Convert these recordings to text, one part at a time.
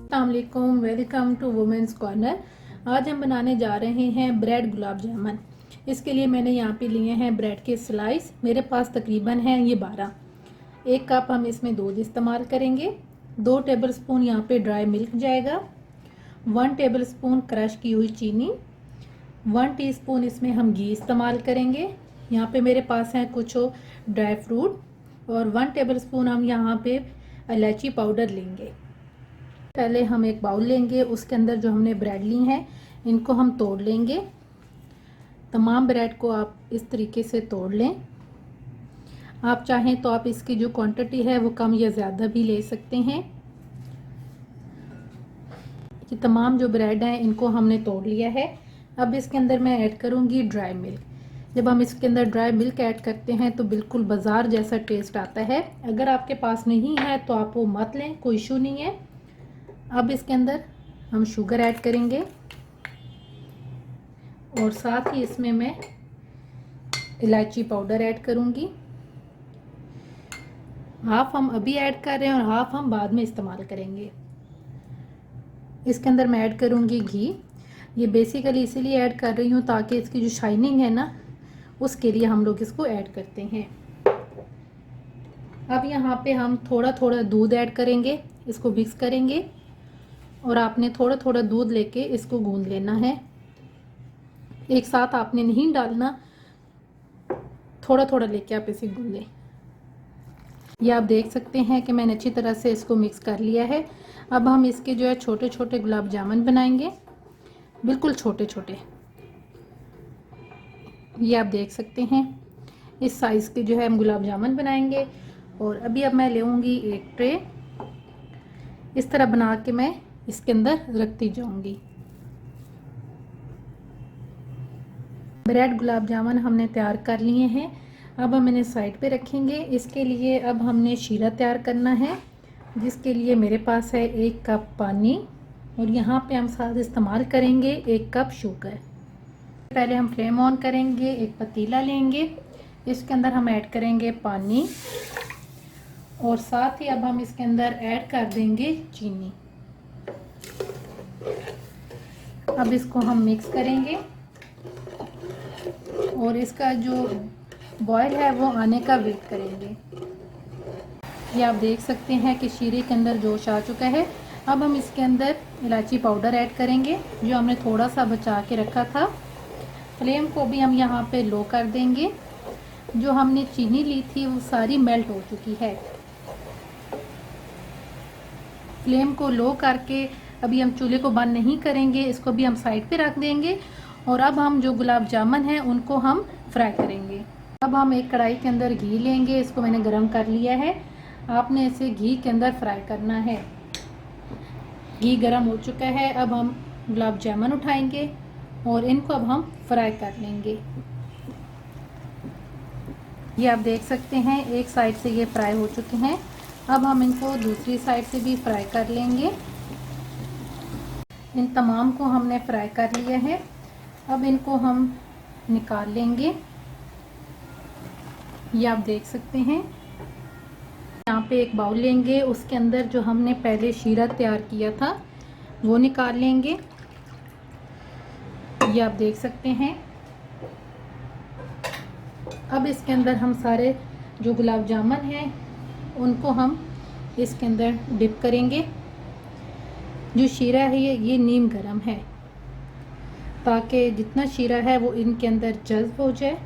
अस्सलामुअलैकुम, welcome to women's corner. आज हम बनाने जा रहे हैं ब्रेड गुलाब जामुन। इसके लिए मैंने यहाँ पे लिए हैं ब्रेड के स्लाइस। मेरे पास तकरीबन हैं ये 12। 1 कप हम इसमें दूध इस्तेमाल करेंगे। 2 टेबलस्पून यहाँ पे ड्राई मिल्क जाएगा। 1 टेबलस्पून क्रश की हुई चीनी। 1 टीस्पून इसमें हम घी इस्तेमाल करेंगे। यहाँ पे मेरे पास हैं कुछ ड्राई फ्रूट और 1 टेबलस्पून हम यहाँ पे इलायची पाउडर लेंगे। पहले हम एक बाउल लेंगे, उसके अंदर जो हमने ब्रेड ली हैं इनको हम तोड़ लेंगे। तमाम ब्रेड को आप इस तरीके से तोड़ लें। आप चाहें तो आप इसकी जो क्वांटिटी है वो कम या ज़्यादा भी ले सकते हैं। ये तमाम जो ब्रेड हैं इनको हमने तोड़ लिया है। अब इसके अंदर मैं ऐड करूँगी ड्राई मिल्क। जब हम इसके अंदर ड्राई मिल्क ऐड करते हैं तो बिल्कुल बाज़ार जैसा टेस्ट आता है। अगर आपके पास नहीं है तो आप वो मत लें, कोई इशू नहीं है। अब इसके अंदर हम शुगर ऐड करेंगे और साथ ही इसमें मैं इलायची पाउडर ऐड करूंगी। हाफ हम अभी ऐड कर रहे हैं और हाफ हम बाद में इस्तेमाल करेंगे। इसके अंदर मैं ऐड करूंगी घी। ये बेसिकली इसीलिए ऐड कर रही हूँ ताकि इसकी जो शाइनिंग है ना, उसके लिए हम लोग इसको ऐड करते हैं। अब यहाँ पे हम थोड़ा थोड़ा दूध ऐड करेंगे, इसको मिक्स करेंगे और आपने थोड़ा थोड़ा दूध लेके इसको गूंद लेना है। एक साथ आपने नहीं डालना, थोड़ा थोड़ा लेके आप इसे गूंदें। ये आप देख सकते हैं कि मैंने अच्छी तरह से इसको मिक्स कर लिया है। अब हम इसके जो है छोटे छोटे गुलाब जामुन बनाएंगे, बिल्कुल छोटे छोटे। ये आप देख सकते हैं इस साइज़ के जो है हम गुलाब जामुन बनाएंगे। और अभी अब मैं लेऊंगी एक ट्रे, इस तरह बना के मैं इसके अंदर रखती जाऊंगी। ब्रेड गुलाब जामुन हमने तैयार कर लिए हैं। अब हम इन्हें साइड पे रखेंगे। इसके लिए अब हमने शीरा तैयार करना है, जिसके लिए मेरे पास है 1 कप पानी और यहाँ पे हम साथ इस्तेमाल करेंगे 1 कप शुगर। पहले हम फ्लेम ऑन करेंगे, एक पतीला लेंगे, इसके अंदर हम ऐड करेंगे पानी और साथ ही अब हम इसके अंदर ऐड कर देंगे चीनी। अब इसको हम मिक्स करेंगे और इसका जो बॉयल है वो आने का वेट करेंगे। ये आप देख सकते हैं कि शीरे के अंदर जोश आ चुका है। अब हम इसके अंदर इलायची पाउडर ऐड करेंगे जो हमने थोड़ा सा बचा के रखा था। फ्लेम को भी हम यहाँ पे लो कर देंगे। जो हमने चीनी ली थी वो सारी मेल्ट हो चुकी है। फ्लेम को लो करके अभी हम चूल्हे को बंद नहीं करेंगे, इसको भी हम साइड पे रख देंगे। और अब हम जो गुलाब जामुन हैं उनको हम फ्राई करेंगे। अब हम एक कढ़ाई के अंदर घी लेंगे, इसको मैंने गरम कर लिया है। आपने इसे घी के अंदर फ्राई करना है। घी गरम हो चुका है। अब हम गुलाब जामुन उठाएंगे और इनको अब हम फ्राई कर लेंगे। ये आप देख सकते हैं एक साइड से ये फ्राई हो चुके हैं। अब हम इनको दूसरी साइड से भी फ्राई कर लेंगे। इन तमाम को हमने फ्राई कर लिया है। अब इनको हम निकाल लेंगे। ये आप देख सकते हैं। यहाँ पे एक बाउल लेंगे, उसके अंदर जो हमने पहले शीरा तैयार किया था वो निकाल लेंगे। ये आप देख सकते हैं। अब इसके अंदर हम सारे जो गुलाब जामुन हैं उनको हम इसके अंदर डिप करेंगे। जो शीरा है ये नीम गरम है ताकि जितना शीरा है वो इनके अंदर जज्ब हो जाए।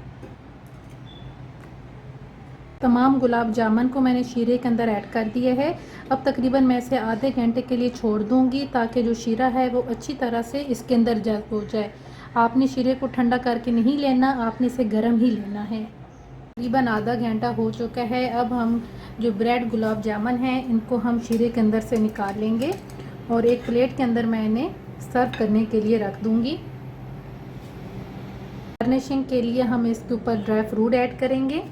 तमाम गुलाब जामुन को मैंने शीरे के अंदर ऐड कर दिया है। अब तकरीबन मैं इसे आधे घंटे के लिए छोड़ दूंगी ताकि जो शीरा है वो अच्छी तरह से इसके अंदर जज्ब हो जाए। आपने शीरे को ठंडा करके नहीं लेना, आपने इसे गर्म ही लेना है। तकरीबन आधा घंटा हो चुका है। अब हम जो ब्रेड गुलाब जामुन हैं इनको हम शीरे के अंदर से निकाल लेंगे और एक प्लेट के अंदर मैं इन्हें सर्व करने के लिए रख दूंगी। गार्निशिंग के लिए हम इसके ऊपर ड्राई फ्रूट ऐड करेंगे।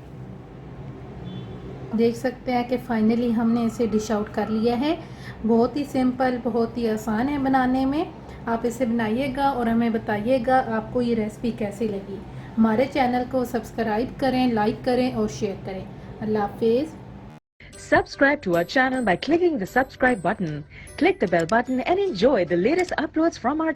देख सकते हैं कि फाइनली हमने इसे डिश आउट कर लिया है। बहुत ही सिंपल, बहुत ही आसान है बनाने में। आप इसे बनाइएगा और हमें बताइएगा आपको ये रेसिपी कैसी लगी। हमारे चैनल को सब्सक्राइब करें, लाइक करें और शेयर करें। अल्लाह हाफिज़। Subscribe to our channel by clicking the subscribe button. Click the bell button and enjoy the latest uploads from our